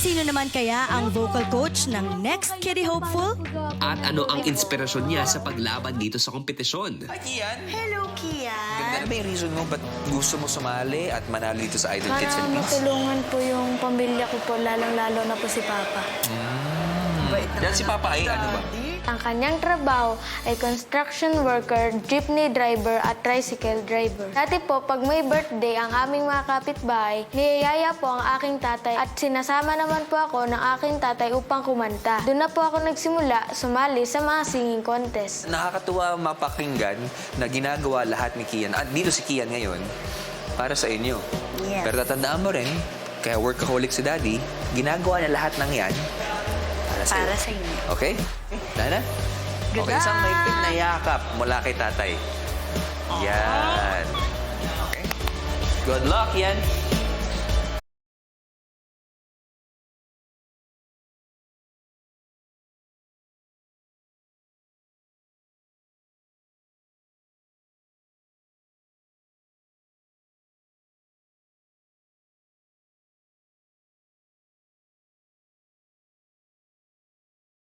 Sino naman kaya ang vocal coach ng next Kitty Hopeful? At ano ang inspirasyon niya sa paglaban dito sa kompetisyon? Hi, Kian! Hello, Ganda Kian. na ba yung reason mo ba't gusto mo sumali at manalo dito sa Idol Kids Para Philippines? matulungan po yung pamilya ko po, lalong-lalo na po si Papa. Dahil si Papa ay ano ba? Ang kanyang trabaho ay construction worker, jeepney driver at tricycle driver. Dati po, pag may birthday ang aming mga kapitbahay, niyayaya po ang aking tatay at sinasama naman po ako ng aking tatay upang kumanta. Doon na po ako nagsimula sumali sa mga singing contest. Nakakatuwa mapakinggan na ginagawa lahat ni Kian. At dito si Kian ngayon para sa inyo. Yes. Pero tatandaan mo rin, kaya workaholic si Daddy, ginagawa niya lahat ng yan para sa inyo. Okay? Dana? Good Okay, isang luck! maipit na yakap mula kay tatay. Yan. Okay. Good luck, yan.